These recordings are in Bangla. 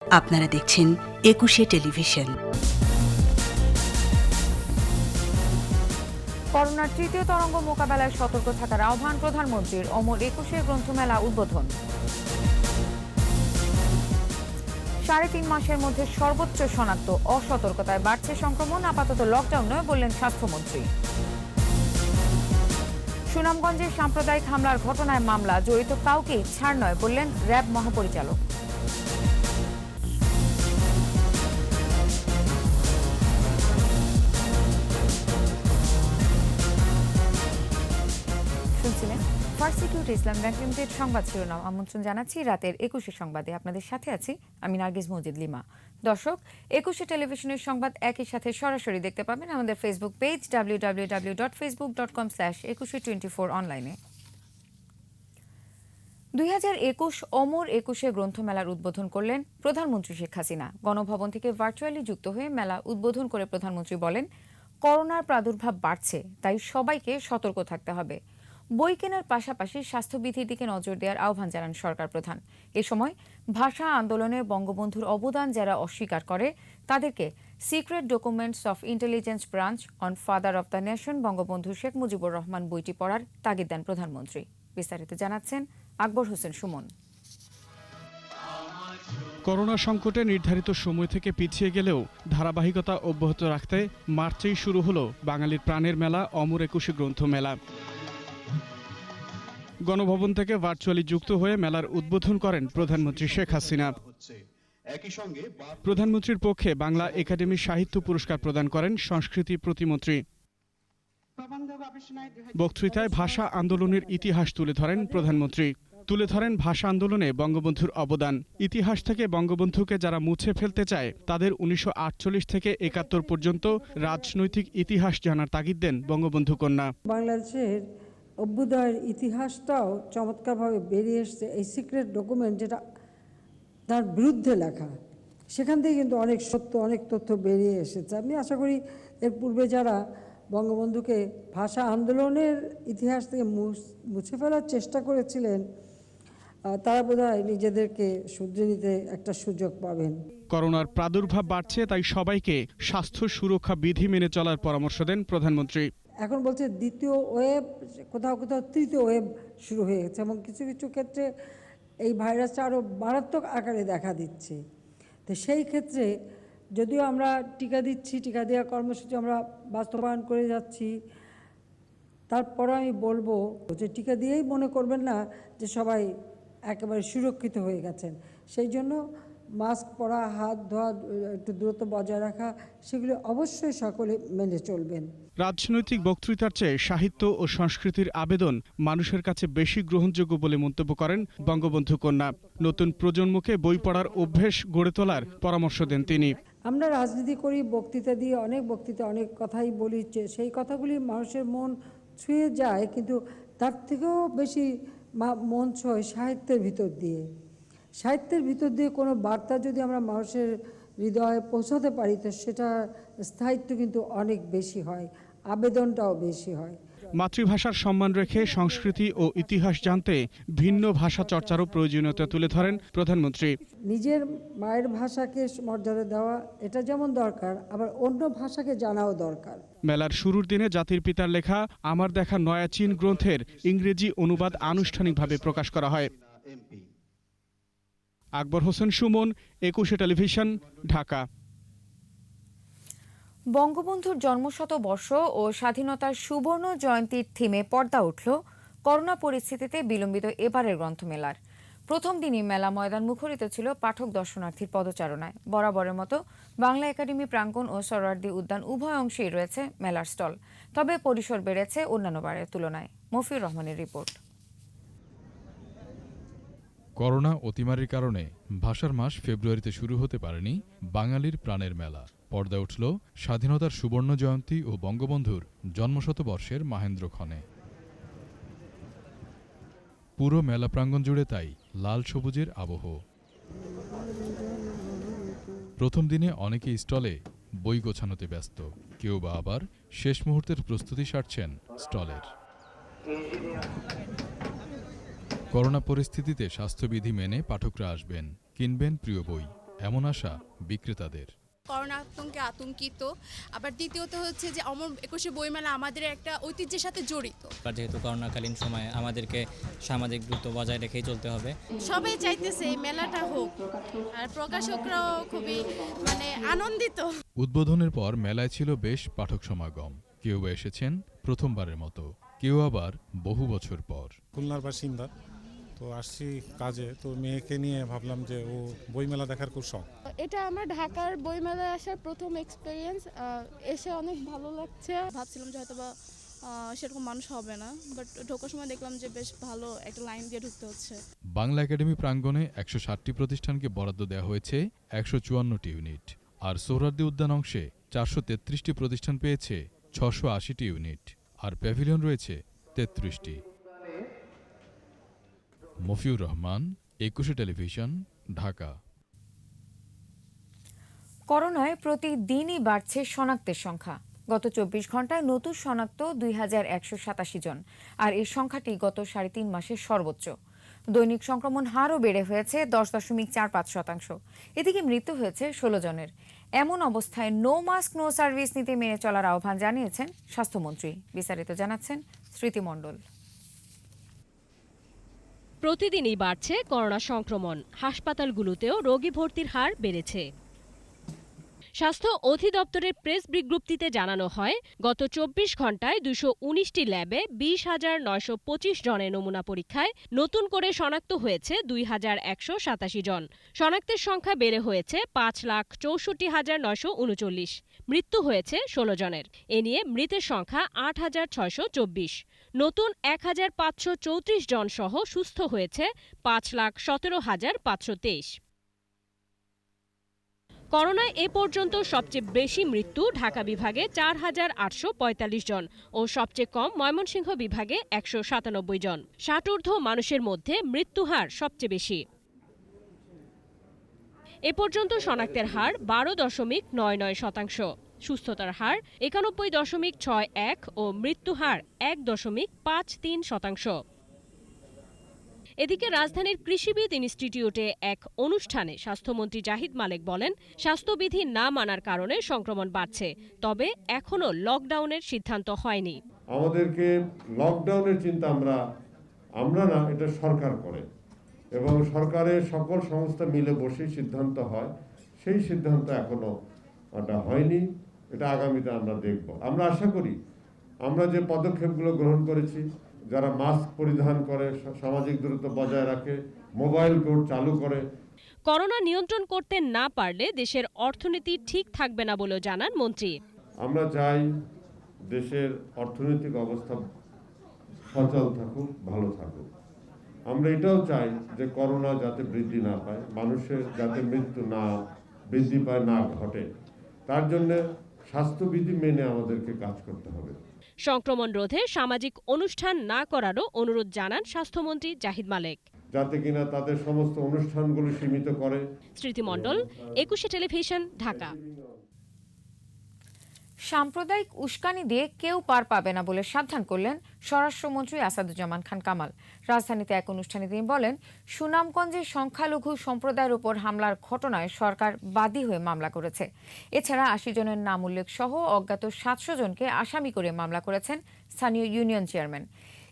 আপনারা দেখছেন একুশে টেলিভিশন। করোনার তৃতীয় তরঙ্গ মোকাবেলায় সতর্ক থাকার আহ্বান প্রধানমন্ত্রীর। অমর একুশে গ্রন্থমেলা উদ্বোধন। ৩.৫ মাসের মধ্যে সর্বোচ্চ শনাক্ত, অসতর্কতায় বাড়ছে সংক্রমণ, আপাতত লকডাউন নয় বললেন স্বাস্থ্যমন্ত্রী। সুনামগঞ্জে সাম্প্রদায়িক হামলার ঘটনায় মামলা, জড়িত কাউকেই ছাড় নয় বললেন র্যাব মহাপরিচালক। শুনছিলেন ফার্স্ট সিকিউরিটি ইসলাম ব্যাংক লিমিটেড সংবাদ শিরোনাম। আমন্ত্রণ জানাচ্ছি রাতের ২১শে সংবাদে। আপনাদের সাথে আছি আমি নার্গিস মজিদ লিমা। দর্শক, ২১শে টেলিভিশনের সংবাদ একই সাথে সরাসরি দেখতে পাবেন আমাদের ফেসবুক পেজ www.facebook.com/2124 অনলাইনে। ২০২১ অমর একুশে গ্রন্থমেলার উদ্বোধন করলেন প্রধানমন্ত্রী শেখ হাসিনা। গণভবন থেকে ভার্চুয়ালি যুক্ত হয়ে মেলা উদ্বোধন করে প্রধানমন্ত্রী বলেন, করোনার প্রাদুর্ভাব বাড়ছে, তাই সবাইকে সতর্ক থাকতে হবে। বই কেনার পাশাপাশি স্বাস্থ্যবিধির দিকে নজর দেওয়ার আহ্বান জানান সরকার প্রধান। এ সময় ভাষা আন্দোলনে বঙ্গবন্ধুর অবদান যারা অস্বীকার করে তাদেরকে secret documents of intelligence branch on father of the nation Bangabandhu Sheikh Mujibur Rahman বইটি পড়ার তাগিদ দেন প্রধানমন্ত্রী। বিস্তারিত জানাচ্ছেন আকবর হোসেন সুমন। করোনা সংকটে নির্ধারিত সময় থেকে পিছিয়ে গেলেও ধারাবাহিকতা অব্যাহত রাখতে মার্চেই শুরু হলো বাঙালির প্রাণের মেলা অমর একুশে গ্রন্থমেলা। গণভবন থেকে ভার্চুয়ালি যুক্ত হয়ে মেলার উদ্বোধন করেন প্রধানমন্ত্রী শেখ হাসিনা। প্রধানমন্ত্রীর পক্ষে বাংলা একাডেমি সাহিত্য পুরস্কার প্রদান করেন সংস্কৃতি প্রতিমন্ত্রী। বক্তৃতায় ভাষা আন্দোলনের ইতিহাস তুলে ধরেন প্রধানমন্ত্রী। তুলে ধরেন ভাষা আন্দোলনে বঙ্গবন্ধুর অবদান। ইতিহাস থেকে বঙ্গবন্ধুকে যারা মুছে ফেলতে চায় তাদের ১৯৪৮ থেকে ৭১ পর্যন্ত রাজনৈতিক ইতিহাস জানার তাগিদ দেন বঙ্গবন্ধু কন্যা। বাংলাদেশের অভ্যুদয়ের ইতিহাসটাও চমৎকারভাবে বেরিয়ে এসছে এই সিক্রেট ডকুমেন্ট, যেটা তার বিরুদ্ধে লেখা। সেখান থেকে কিন্তু অনেক সত্য, অনেক তথ্য বেরিয়ে এসেছে। আমি আশা করি এর পূর্বে যারা বঙ্গবন্ধুকে ভাষা আন্দোলনের ইতিহাস থেকে মুছে ফেলার চেষ্টা করেছিলেন তারা বোধহয় নিজেদেরকে শুধরে নিতে একটা সুযোগ পাবেন। করোনার প্রাদুর্ভাব বাড়ছে, তাই সবাইকে স্বাস্থ্য সুরক্ষা বিধি মেনে চলার পরামর্শ দেন প্রধানমন্ত্রী। এখন বলছে দ্বিতীয় ওয়েভ, কোথাও কোথাও তৃতীয় ওয়েভ শুরু হয়ে গেছে এবং কিছু কিছু ক্ষেত্রে এই ভাইরাসটা আরও মারাত্মক আকারে দেখা দিচ্ছে। তো সেই ক্ষেত্রে যদিও আমরা টিকা দিচ্ছি, টিকা দেওয়ার কর্মসূচি আমরা বাস্তবায়ন করে যাচ্ছি, তারপরে আমি বলবো যে টিকা দিয়েই মনে করবেন না যে সবাই একেবারে সুরক্ষিত হয়ে গেছেন। সেই জন্য মাস্ক পরা, হাত ধোয়া, একটু দূরত্ব বজায় রাখা, সেগুলো অবশ্যই সকলে মেনে চলবেন। রাজনৈতিক বক্তৃতার চেয়ে সাহিত্য ও সংস্কৃতির আবেদন মানুষের কাছে বেশি গ্রহণযোগ্য বলে মন্তব্য করেন বঙ্গবন্ধু কন্যা। নতুন প্রজন্মকে বই পড়ার অভ্যেস গড়ে তোলার পরামর্শ দেন তিনি। আমরা রাজনীতি করি, বক্তৃতা দিয়ে অনেক বক্তৃতা, অনেক কথাই বলি, সেই কথাগুলি মানুষের মন ছুঁয়ে যায়, কিন্তু তার থেকেও বেশি মন ছোঁয় সাহিত্যের ভিতর দিয়ে। সাহিত্যের ভিতর দিয়ে কোনো বার্তা যদি আমরা মানুষের হৃদয়ে পৌঁছাতে পারি তো সেটা স্থায়িত্ব কিন্তু অনেক বেশি হয়, আবেদনটাও বেশি হয়। মাতৃভাষার সম্মান রেখে সংস্কৃতি ও ইতিহাস জানতে ভিন্ন ভাষা চর্চারও প্রয়োজনীয়তা তুলে ধরেন প্রধানমন্ত্রী। নিজের মায়ের ভাষাকে মর্যাদা দেওয়া এটা যেমন দরকার, আবার অন্য ভাষাকে জানাও দরকার। মেলার শুরুর দিনে জাতির পিতার লেখা আমার দেখা নয়া চীন গ্রন্থের ইংরেজি অনুবাদ আনুষ্ঠানিকভাবে প্রকাশ করা হয়। আকবর হোসেন সুমন, একুশে টেলিভিশন, ঢাকা। বঙ্গবন্ধুর জন্মশতবর্ষ ও স্বাধীনতার সুবর্ণ জয়ন্তীর থিমে পর্দা উঠল করোনা পরিস্থিতিতে বিলম্বিত এবারের গ্রন্থমেলার। প্রথম দিনই মেলা ময়দান মুখরিত ছিল পাঠক দর্শনার্থীর পদচারণায়। বরাবরের মতো বাংলা একাডেমি প্রাঙ্গণ ও সোহরাওয়ার্দী উদ্যান উভয় অংশেই রয়েছে মেলার স্টল, তবে পরিসর বেড়েছে অন্যান্য বারের তুলনায়। মফিউর রহমানের রিপোর্ট। করোনা অতিমারির কারণে ভাষার মাস ফেব্রুয়ারিতে শুরু হতে পারেনি বাঙালির প্রাণের মেলা। পর্দা উঠল স্বাধীনতার সুবর্ণ জয়ন্তী ও বঙ্গবন্ধুর জন্মশতবর্ষের মাহেন্দ্রক্ষণে। পুরো মেলা প্রাঙ্গণ জুড়ে তাই লাল সবুজের আবহ। প্রথম দিনে অনেকে স্টলে বই গোছানোতে ব্যস্ত, কেউ বা আবার শেষ মুহূর্তের প্রস্তুতি সারছেন স্টলের। করোনা পরিস্থিতিতে স্বাস্থ্যবিধি মেনে পাঠকরা আসবেন, কিনবেন প্রিয় বই। এমন আশা বিক্রেতাদের। করোনা আতঙ্কে আতঙ্কিত, আবার দ্বিতীয়ত হচ্ছে যে অমর একুশে বইমেলা আমাদের একটা ঐতিহ্যের সাথে জড়িত। যেহেতু করোনাকালীন সময়ে আমাদেরকে সামাজিক দূরত্ব বজায় রেখেই চলতে হবে। সবাই চাইতেছে এই মেলাটা হোক, আর প্রকাশকরাও খুবই আনন্দিত। উদ্বোধনের পর মেলায় ছিল বেশ পাঠক সমাগম। কেউ এসেছেন প্রথমবারের মতো, কেউ আবার বহু বছর পর। খুলনার বাসিন্দা, তো আসছি কাজে, তো মেয়েকে নিয়ে ভাবলাম যে ও বইমেলা দেখার খুব শখ। এটা আমার ঢাকার বইমেলায় আসার প্রথম এক্সপেরিয়েন্স, এসে অনেক ভালো লাগছে। ভাবছিলাম যে হয়তো বা সেরকম মানুষ হবে না, বাট ঢোকার সময় দেখলাম যে বেশ ভালো একটা লাইন দিয়ে ঢুকতে হচ্ছে। বাংলা একাডেমি প্রাঙ্গণে ১৬০টি প্রতিষ্ঠানকে বরাদ্দ দেওয়া হয়েছে ১৫৪টি ইউনিট, আর সোহরাওয়ার্দী উদ্যান অংশে ৪৩৩টি প্রতিষ্ঠান পেয়েছে ৬৮০টি ইউনিট, আর প্যাভিলিয়ন রয়েছে ৩৩টি। মফিউর রহমান, একুশে টেলিভিশন, ঢাকা। করোনায় প্রতিদিনই বাড়ছে শনাক্তের সংখ্যা। গত ২৪ ঘন্টায় নতুন শনাক্ত ২,১৮৭ জন, আর এই সংখ্যাটি গত ৩.৫ মাসের সর্বোচ্চ। দৈনিক সংক্রমণ হারও বেড়ে হয়েছে ১০.৪৫%। এদিকে মৃত্যু হয়েছে ১৬ জনের। এমন অবস্থায় নো মাস্ক নো সার্ভিস নীতি মেনে চলার আহ্বান জানিয়েছেন স্বাস্থ্যমন্ত্রী। বিস্তারিত জানাচ্ছেন স্মৃতি মণ্ডল। প্রতিদিনই বাড়ছে করোনা সংক্রমণ, হাসপাতালগুলোতেও রোগী ভর্তির হার বেড়েছে। স্বাস্থ্য অধিদপ্তরের প্রেস বিজ্ঞপ্তিতে জানানো হয়, গত ২৪ ঘন্টায় ২১৯টি ল্যাবে ২০,৯২৫ জনের নমুনা পরীক্ষায় নতুন করে শনাক্ত হয়েছে ২,১৮৭ জন। শনাক্তের সংখ্যা বেড়ে হয়েছে ৫,৬৪,৯৩৯। মৃত্যু হয়েছে ১৬ জনের। এ নিয়ে মৃতের সংখ্যা ৮,৬২৪। নতুন ১,৫৩৪ জন সহ সুস্থ হয়েছে ৫,১৭,৫২৩। করোনায় এ পর্যন্ত সবচেয়ে বেশি মৃত্যু ঢাকা বিভাগে ৪,৮৪৫ জন ও সবচেয়ে কম ময়মনসিংহ বিভাগে ১৯৭ জন। ৬০ ঊর্ধ্ব মানুষের মধ্যে মৃত্যুহার সবচেয়ে বেশি। এ পর্যন্ত শনাক্তের হার ১২.৯৯%, সুস্থতার হার ৯১.৬১ ও মৃত্যুহার ১.৫৩%। এদিকে রাজধানীর কৃষিবিদ ইনস্টিটিউটে এক অনুষ্ঠানে স্বাস্থ্যমন্ত্রী জাহিদ মালেক বলেন, স্বাস্থ্যবিধি না মানার কারণে সংক্রমণ বাড়ছে, তবে এখনও লকডাউনের সিদ্ধান্ত হয়নি। আমাদেরকে লকডাউনের চিন্তা আমরা না, এটা সরকার করে এবং সরকারের সকল সংস্থা মিলে বসে সিদ্ধান্ত হয়। সেই সিদ্ধান্ত এখনো হয়নি, এটা আগামীতে আমরা দেখব। আমরা আশা করি আমরা যে পদক্ষেপগুলো গ্রহণ করেছি, যারা মাস্ক পরিধান করে, সামাজিক দূরত্ব বজায় রাখে, মোবাইল কোর্ট চালু করে। করোনা নিয়ন্ত্রণ করতে না পারলে দেশের অর্থনীতি ঠিক থাকবে না বলেও জানান মন্ত্রী। আমরা চাই দেশের অর্থনৈতিক অবস্থা সচল থাকুক, ভালো থাকুক। আমরা এটাও চাই যে করোনা যাতে বৃদ্ধি না পায়, মানুষের যাতে মৃত্যু না বৃদ্ধি পায়, না ঘটে। তার জন্য স্বাস্থ্যবিধি মেনে আমাদেরকে কাজ করতে হবে। সংক্রমণ রোধে সামাজিক অনুষ্ঠান না করারও অনুরোধ জানান স্বাস্থ্যমন্ত্রী জাহিদ মালেক, যাতে কিনা তাদের সমস্ত অনুষ্ঠানগুলো সীমিত করে। স্মৃতি মণ্ডল, একুশে টেলিভিশন, ঢাকা। সাম্প্রদায়িক উস্কানি দিয়ে কেউ পার পাবে না বলে সাবধান করলেন স্বরাষ্ট্রমন্ত্রী আসাদুজ্জামান খান কামাল। রাজধানীতে এক অনুষ্ঠানে তিনি বলেন, সুনামগঞ্জে সংখ্যালঘু সম্প্রদায়ের উপর হামলার ঘটনায় সরকার বাদী হয়ে মামলা করেছে। এছাড়া ৮০ জনের নাম উল্লেখ সহ অজ্ঞাত ৭০০ জনকে আসামি করে মামলা করেছেন স্থানীয় ইউনিয়ন চেয়ারম্যান।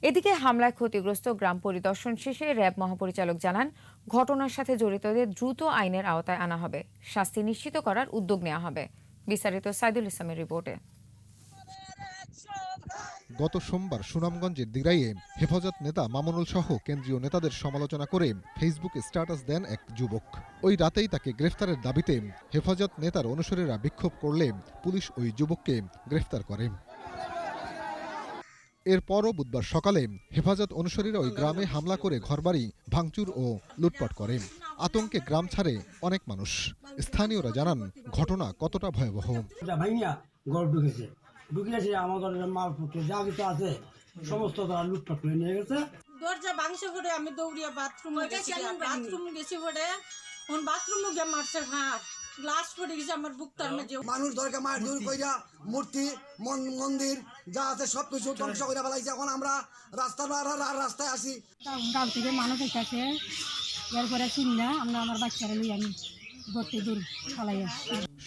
এদিকে হামলায় ক্ষতিগ্রস্ত গ্রাম পরিদর্শন শেষে র্যাব মহাপরিচালক জানান, ঘটনার সাথে জড়িতদের দ্রুত আইনের আওতায় আনা হবে, শাস্তি নিশ্চিত করার উদ্যোগ নেওয়া হবে। বিস্তারিত সাইদুল ইসলামের রিপোর্টে। গত সোমবার সুনামগঞ্জের দিরাইয়ে হেফাজত নেতা মামুনুল সহ কেন্দ্রীয় নেতাদের সমালোচনা করে ফেসবুকে স্ট্যাটাস দেন এক যুবক। ওই রাতেই তাকে গ্রেফতারের দাবিতে হেফাজত নেতার অনুসারীরা বিক্ষোভ করলে পুলিশ ওই যুবককে গ্রেফতার করে। এরপরও বুধবার সকালে হেফাজত অনুসারীরা ওই গ্রামে হামলা করে ঘরবাড়ি ভাঙচুর ও লুটপাট করে। আতঙ্কে গ্রাম ছাড়ে অনেক মানুষ। স্থানীয়রা জানান ঘটনা কতটা ভয়াবহ। ঢুকিয়েছে আমাদের মালপত্র যা কিছু আছে সমস্ত তারা লুটপাট করে নিয়ে গেছে। দরজা ভাঙছে পড়ে আমি দৌড়িয়া বাথরুম গেছি পড়ে বাথরুমে গিয়ে মারছে হাত গ্লাস পড়ে গেছে আমার বুকটার মধ্যে। মানুষ দরকার মার দূর কইরা মূর্তি মন্দির যা আছে সবকিছু ধ্বংস করে ফেলাইছে। এখন আমরা রাস্তায় আসি। গাঁও থেকে মানুষ এসেছে, এরপরে চিনলে আমরা আমার বাচ্চারা নিয়ে আমি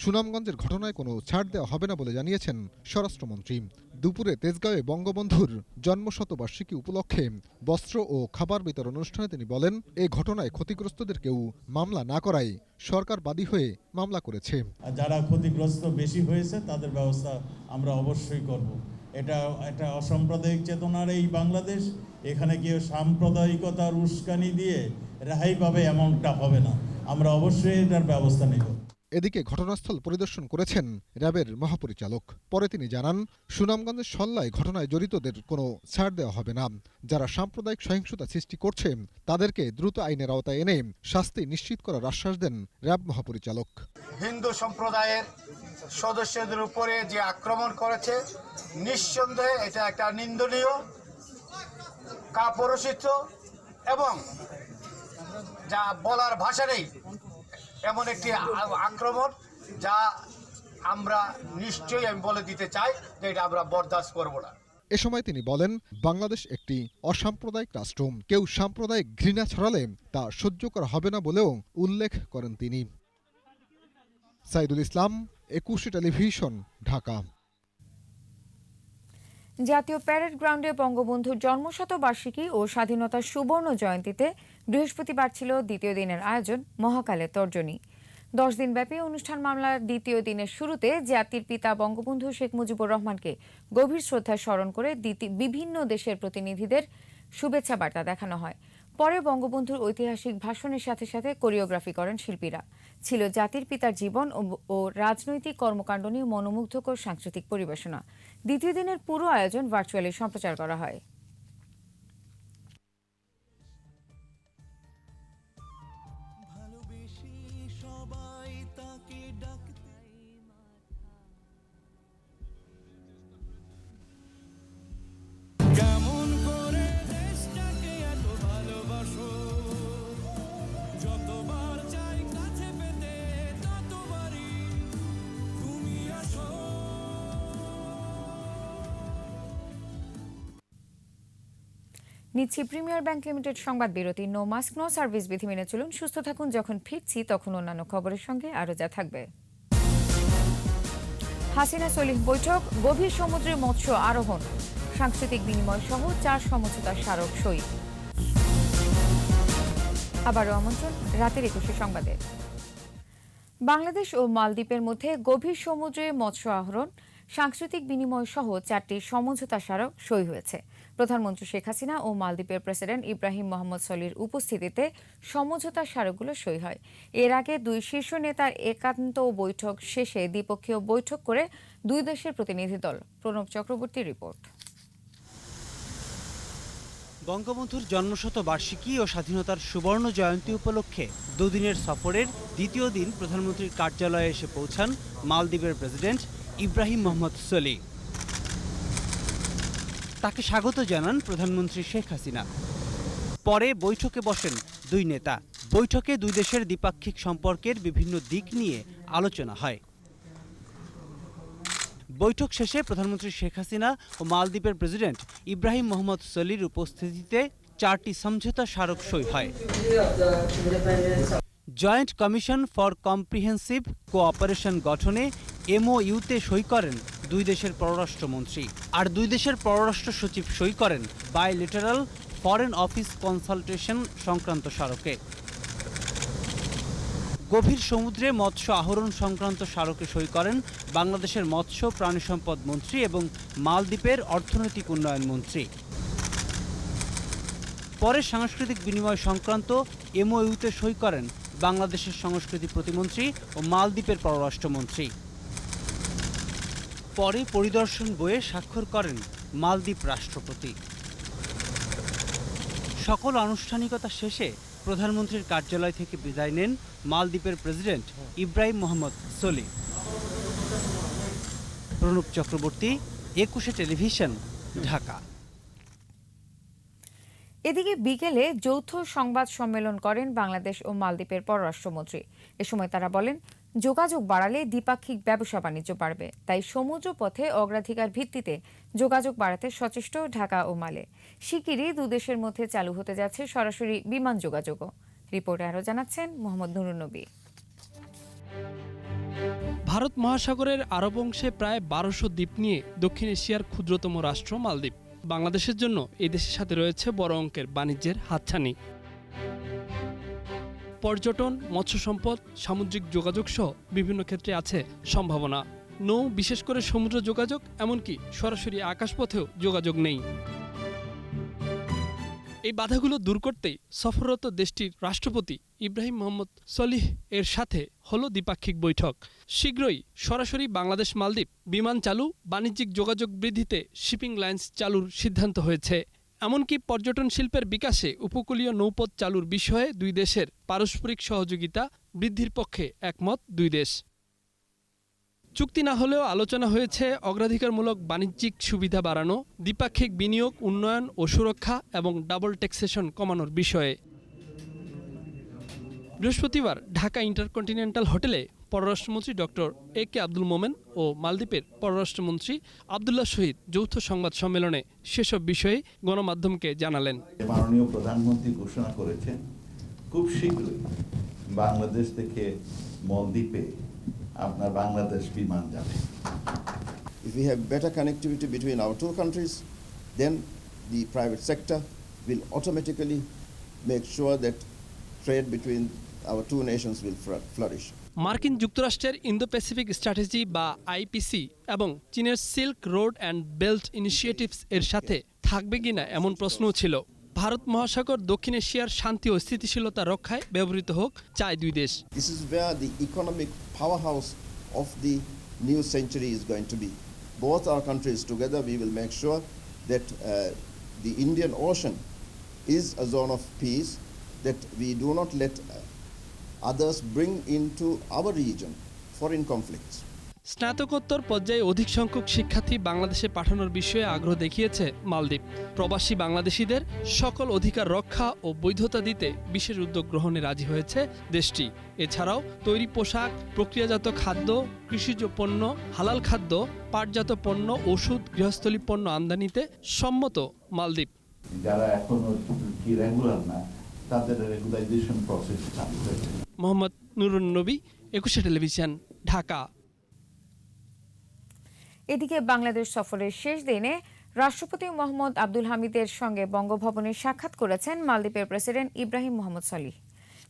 সুনামগঞ্জের ঘটনায় কোনো ছাড় দেওয়া হবে না বলে জানিয়েছেন স্বরাষ্ট্রমন্ত্রী। দুপুরে তেজগাঁওয়ে বঙ্গবন্ধুর জন্মশতবার্ষিকী উপলক্ষে বস্ত্র ও খাবার বিতরণ অনুষ্ঠানে তিনি বলেন, এই ঘটনায় ক্ষতিগ্রস্তদের কেউ মামলা না করায় সরকার বাদী হয়ে মামলা করেছে। যারা ক্ষতিগ্রস্ত বেশি হয়েছে তাদের ব্যবস্থা আমরা অবশ্যই করব। এটা একটা অসাম্প্রদায়িক চেতনার এই বাংলাদেশ, এখানে কেউ সাম্প্রদায়িকতার উস্কানি দিয়ে রেহাই পাবে এমনটা হবে না। আমরা অবশ্যই এটার ব্যবস্থা নেব। এদিকে ঘটনাস্থল পরিদর্শন করেছেন র্যাবের মহাপরিচালক। পরে তিনি জানান, সুনামগঞ্জের সল্লায় ঘটনায় জড়িতদের কোনো ছাড় দেওয়া হবে না। যারা সাম্প্রদায়িক সহিংসতা সৃষ্টি করছে তাদেরকে দ্রুত আইনের আওতায় এনে শাস্তি নিশ্চিত করার আশ্বাস দেন র্যাব মহাপরিচালক। হিন্দু সম্প্রদায়ের সদস্যদের উপরে যে আক্রমণ করেছে, নিঃসন্দেহে এটা একটা নিন্দনীয়, কাপুরুষিত এবং যা বলার ভাষা নেই এমন একটি আক্রমণ, যা আমরা নিশ্চয়ই আমি বলে দিতে চাই যে এটা আমরা বরদাস্ত করব না। এ সময় তিনি বলেন, বাংলাদেশ একটি অসাম্প্রদায়িক রাষ্ট্র, কেউ সাম্প্রদায়িক ঘৃণা ছড়ালে তা সহ্য করা হবে না বলেও উল্লেখ করেন তিনি। সাইদুল ইসলাম, 21 টেলিভিশন, ঢাকা। জাতীয় প্যারেড গ্রাউন্ডে বঙ্গবন্ধুর জন্মশতবার্ষিকী ও স্বাধীনতার সুবর্ণ জয়ন্তীতে বৃহস্পতিবার ছিল দ্বিতীয় দিনের আয়োজন মহাকালে তর্জনী। 10 দিনব্যাপী অনুষ্ঠান মামলার দ্বিতীয় দিনের শুরুতে জাতির পিতা বঙ্গবন্ধু শেখ মুজিবুর রহমানকে গভীর শ্রদ্ধায় স্মরণ করে বিভিন্ন দেশের প্রতিনিধিদের শুভেচ্ছা বার্তা দেখানো হয়। পরে বঙ্গবন্ধুর ঐতিহাসিক ভাষণের সাথে সাথে কোরিওগ্রাফি করেন শিল্পীরা। ছিল জাতির পিতার জীবন ও রাজনৈতিক কর্মকাণ্ড নিয়ে মনোমুগ্ধকর সাংস্কৃতিক পরিবেশনা। দ্বিতীয় দিনের পুরো আয়োজন ভার্চুয়ালি সম্প্রচার করা হয়। নিচ্ছি প্রিমিয়ার ব্যাংক লিমিটেড সংবাদ বিরতি। নো মাস্ক নো সার্ভিস বিধি মেনে চলুন, সুস্থ থাকুন। যখন ফিরছি তখন অন্যান্য খবরের সঙ্গে আরো যা থাকবে। হাসিনা সলিহ বৈঠক, গভীর সমুদ্রে মৎস্য আরোহণ, সাংস্কৃতিক বিনিময় সহ 4 সমঝোতার স্মারক সই। আবারও আমন্ত্রণ রাতের 21 সংবাদে। বাংলাদেশ ও মালদ্বীপের মধ্যে গভীর সমুদ্রে মৎস্য আহরণ, সাংস্কৃতিক বিনিময় সহ 4টি সমঝোতা স্মারক সই হয়েছে। প্রধানমন্ত্রী শেখ হাসিনা ও মালদ্বীপের প্রেসিডেন্ট ইব্রাহিম মোহাম্মদ সলির উপস্থিতিতে সমঝোতা স্মারকগুলো সই হয়। এর আগে 2 শীর্ষ নেতার একান্ত বৈঠক শেষে দ্বিপক্ষীয় বৈঠক করে 2 দেশের প্রতিনিধি দল। প্রণব চক্রবর্তীর রিপোর্ট। বঙ্গবন্ধুর জন্মশতবার্ষিকী ও স্বাধীনতার সুবর্ণ জয়ন্তী উপলক্ষে 2 দিনের সফরের দ্বিতীয় দিন প্রধানমন্ত্রীর কার্যালয়ে এসে পৌঁছান মালদ্বীপের প্রেসিডেন্ট ইব্রাহিম মোহাম্মদ সলি। তাকে স্বাগত জানান প্রধানমন্ত্রী শেখ হাসিনা। পরে বৈঠকে বসেন 2 নেতা। বৈঠকে 2 দেশের দ্বিপাক্ষিক সম্পর্কের বিভিন্ন দিক নিয়ে আলোচনা হয়। বৈঠক শেষে প্রধানমন্ত্রী শেখ হাসিনা ও মালদ্বীপের প্রেসিডেন্ট ইব্রাহিম মোহাম্মদ সলির উপস্থিতিতে 4টি সমঝোতা স্মারক সই হয়। Joint commission for comprehensive cooperation গঠনে MOUতে সই করেন 2 দেশের পররাষ্ট্রমন্ত্রী, আর 2 দেশের পররাষ্ট্র সচিব সই করেন বাইলেটারাল ফরেন অফিস কনসালটেশন সংক্রান্ত স্মারকে। গভীর সমুদ্রে মৎস্য আহরণ সংক্রান্ত স্মারকে সই করেন বাংলাদেশের মৎস্য প্রাণী সম্পদ মন্ত্রী এবং মালদ্বীপের অর্থনৈতিক উন্নয়ন মন্ত্রী। পরে সাংস্কৃতিক বিনিময় সংক্রান্ত MOUতে সই করেন বাংলাদেশের সংস্কৃতি প্রতিমন্ত্রী ও মালদ্বীপের পররাষ্ট্রমন্ত্রী। পরে পরিদর্শন বইয়ে স্বাক্ষর করেন মালদ্বীপ রাষ্ট্রপতি। সকল আনুষ্ঠানিকতা শেষে প্রধানমন্ত্রীর কার্যালয় থেকে বিদায় নেন মালদ্বীপের প্রেসিডেন্ট ইব্রাহিম মোহাম্মদ সলি। প্রণব চক্রবর্তী, 21 টেলিভিশন, ঢাকা। এদিকে বিকেলে যৌথ সংবাদ সম্মেলন করেন বাংলাদেশ ও মালদ্বীপের পররাষ্ট্রমন্ত্রী। এ সময় তারা বলেন, যোগাযোগ বাড়ালে দ্বিপাক্ষিক ব্যবসা বাণিজ্য বাড়বে, তাই সমুদ্র পথে অগ্রাধিকার ভিত্তিতে যোগাযোগ বাড়াতে সচেষ্ট ঢাকা ও মালে। শিগগিরই 2 দেশের মধ্যে চালু হতে যাচ্ছে সরাসরি বিমান যোগাযোগও। রিপোর্টে আরও জানাচ্ছেন মোহাম্মদ নুরুন নবী। ভারত মহাসাগরের আরব অংশে প্রায় ১২০০ দ্বীপ নিয়ে দক্ষিণ এশিয়ার ক্ষুদ্রতম রাষ্ট্র মালদ্বীপ। বাংলাদেশের জন্য এই দেশের সাথে রয়েছে বড় অঙ্কের বাণিজ্যের হাতছানি। পর্যটন, মৎস্য সম্পদ, সামুদ্রিক যোগাযোগ সহ বিভিন্ন ক্ষেত্রে আছে সম্ভাবনা। নৌ, বিশেষ করে সমুদ্র যোগাযোগ, এমনকি সরাসরি আকাশপথেও যোগাযোগ নেই। এই বাধাগুলো দূর করতেই সফররত দেশটির রাষ্ট্রপতি ইব্রাহিম মোহাম্মদ সলিহ এর সাথে হলো দ্বিপাক্ষিক বৈঠক। শীঘ্রই সরাসরি বাংলাদেশ মালদ্বীপ বিমান চালু, বাণিজ্যিক যোগাযোগ বৃদ্ধিতে শিপিং লাইন্স চালুর সিদ্ধান্ত হয়েছে। এমনকি পর্যটন শিল্পের বিকাশে উপকূলীয় নৌপথ চালুর বিষয়ে দুই দেশের পারস্পরিক সহযোগিতা বৃদ্ধির পক্ষে একমত দুই দেশ। চুক্তি না হলেও আলোচনা হয়েছে অগ্রাধিকারমূলক বাণিজ্যিক সুবিধা বাড়ানো, দ্বিপাক্ষিক বিনিয়োগ উন্নয়ন ও সুরক্ষা এবং ডাবল ট্যাক্সেশন কমানোর বিষয়ে। বৃহস্পতিবার ঢাকা ইন্টারকন্টিনেন্টাল হোটেলে পররাষ্ট্রমন্ত্রী ডক্টর এ.কে আব্দুল মোমেন ও মালদ্বীপের পররাষ্ট্রমন্ত্রী আবদুল্লাহ শহীদ যৌথ সংবাদ সম্মেলনে সেসব বিষয়ে গণমাধ্যমকে জানালেন। মাননীয় প্রধানমন্ত্রী ঘোষণা করেছেন খুব শীঘ্রই বাংলাদেশ থেকে মালদ্বীপে আপনার বাংলাদেশ বিমান যাবে। If we have better connectivity between our two countries, then the private sector will automatically make sure that trade between our two nations will flourish. মার্কিন যুক্তরাষ্ট্রের ইন্দো প্যাসিফিক স্ট্র্যাটেজি বা আইপিসি এবং চীনের silk road and belt initiatives এর সাথে থাকবে কিনা এমন প্রশ্নও ছিল। ভারত মহাসাগর দক্ষিণ এশিয়ার শান্তি ও স্থিতিশীলতা রক্ষায় ব্যবহৃত হোক চায় দুই দেশ। This is where the economic powerhouse of the new century is going to be. Both our countries together, we will make sure that the Indian Ocean is a zone of peace, that we do not let others bring into our region foreign conflicts. স্নাতকোত্তর পর্যায়ে অধিক সংখ্যক শিক্ষার্থী বাংলাদেশে পাঠানোর বিষয়ে আগ্রহ দেখিয়েছে মালদ্বীপ। প্রবাসী বাংলাদেশিদের সকল অধিকার রক্ষা ও বৈধতা দিতে বিশেষ উদ্যোগ গ্রহণে রাজি হয়েছে দেশটি। এছাড়াও তৈরি পোশাক, প্রক্রিয়াজাত খাদ্য, কৃষিজ পণ্য, হালাল খাদ্য, পাটজাত পণ্য, ওষুধ, গৃহস্থলী পণ্য আমদানিতে সম্মত মালদ্বীপ। যারা এখনো রেগুলার না, তাদের রেগুলাইজেশন প্রসেস চালু হয়েছে। মোহাম্মদ নুরুন নবী, একুশে টেলিভিশন, ঢাকা। এদিকে বাংলাদেশ সফরের শেষ দিনে রাষ্ট্রপতি মোহাম্মদ আব্দুল হামিদের সঙ্গে বঙ্গভবনে সাক্ষাৎ করেছেন মালদ্বীপের প্রেসিডেন্ট ইব্রাহিম মোহাম্মদ সলিহ।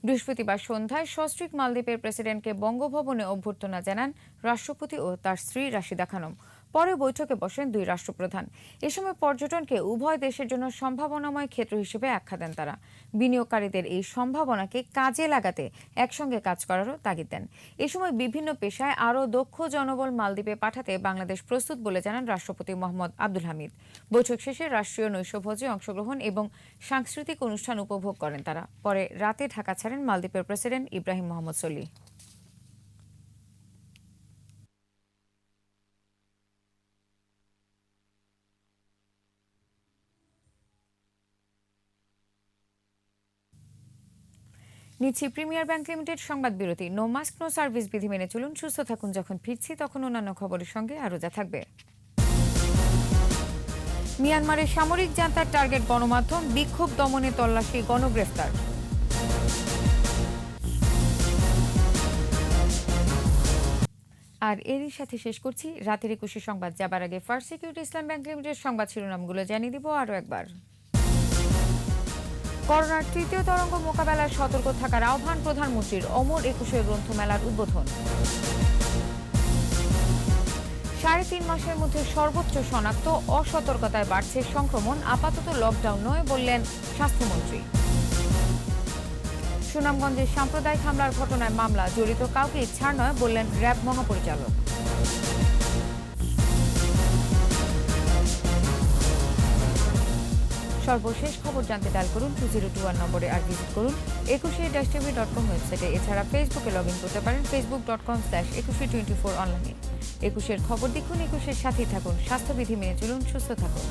বৃহস্পতিবার সন্ধ্যায় সস্ত্রীক মালদ্বীপের প্রেসিডেন্টকে বঙ্গভবনে অভ্যর্থনা জানান রাষ্ট্রপতি ও তার স্ত্রী রাশিদা খানম। পরে বৈঠকে বসেন দুই রাষ্ট্রপ্রধান। এ সময় পর্যটনকে উভয় দেশের জন্য সম্ভাবনাময় ক্ষেত্র হিসেবে আখ্যা দেন তারা। বিনিয়োগকারীদের এই সম্ভাবনাকে কাজে লাগাতে একসঙ্গে কাজ করারও তাগিদ দেন। এ সময় বিভিন্ন পেশায় আরও দক্ষ জনবল মালদ্বীপে পাঠাতে বাংলাদেশ প্রস্তুত বলে জানান রাষ্ট্রপতি মোহাম্মদ আব্দুল হামিদ। বৈঠক শেষে রাষ্ট্রীয় নৈশভোজে অংশগ্রহণ এবং সাংস্কৃতিক অনুষ্ঠান উপভোগ করেন তারা। পরে রাতে ঢাকা ছাড়েন মালদ্বীপের প্রেসিডেন্ট ইব্রাহিম মোহাম্মদ সলিহ। নিচ্ছি প্রিমিয়ার ব্যাংক লিমিটেড সংবাদ বিরতি। নো মাস্ক নো সার্ভিস বিধি মেনে চলুন, সুস্থ থাকুন। যখন ফিরছি তখন অন্যান্য খবরের সঙ্গে আরও যা থাকবে। মিয়ানমারের সামরিক জান্তার টার্গেট গণমাধ্যম, বিক্ষোভ দমনে তল্লাশি, গণগ্রেফতার। আর এরই সাথে শেষ করছি রাতের ২১ সংবাদ। যাবার আগে ফার্স্ট সিকিউরিটি ইসলাম ব্যাংক লিমিটেড সংবাদ শিরোনামগুলো জানিয়ে দিব আরও একবার। করোনার তৃতীয় তরঙ্গ মোকাবেলায় সতর্ক থাকার আহ্বান প্রধানমন্ত্রীর। অমর একুশে গ্রন্থমেলার উদ্বোধন। ৩.৫ মাসের মধ্যে সর্বোচ্চ শনাক্ত, অসতর্কতায় বাড়ছে সংক্রমণ, আপাতত লকডাউন নয় বললেন স্বাস্থ্যমন্ত্রী। সুনামগঞ্জের সাম্প্রদায়িক হামলার ঘটনায় মামলা, জড়িত কাউকে ছাড় নয় বললেন র্যাব মহাপরিচালক। সর্বশেষ খবর জানতে ডায়াল করুন 2021 নম্বরে, আর ভিজিট করুন 21tv.com ওয়েবসাইটে। এছাড়া ফেসবুকে লগ ইন করতে পারেন facebook.com/2124 অনলাইনে। 21-এর খবর দেখুন, 21-এর সাথেই থাকুন। স্বাস্থ্যবিধি মেনে চলুন, সুস্থ থাকুন।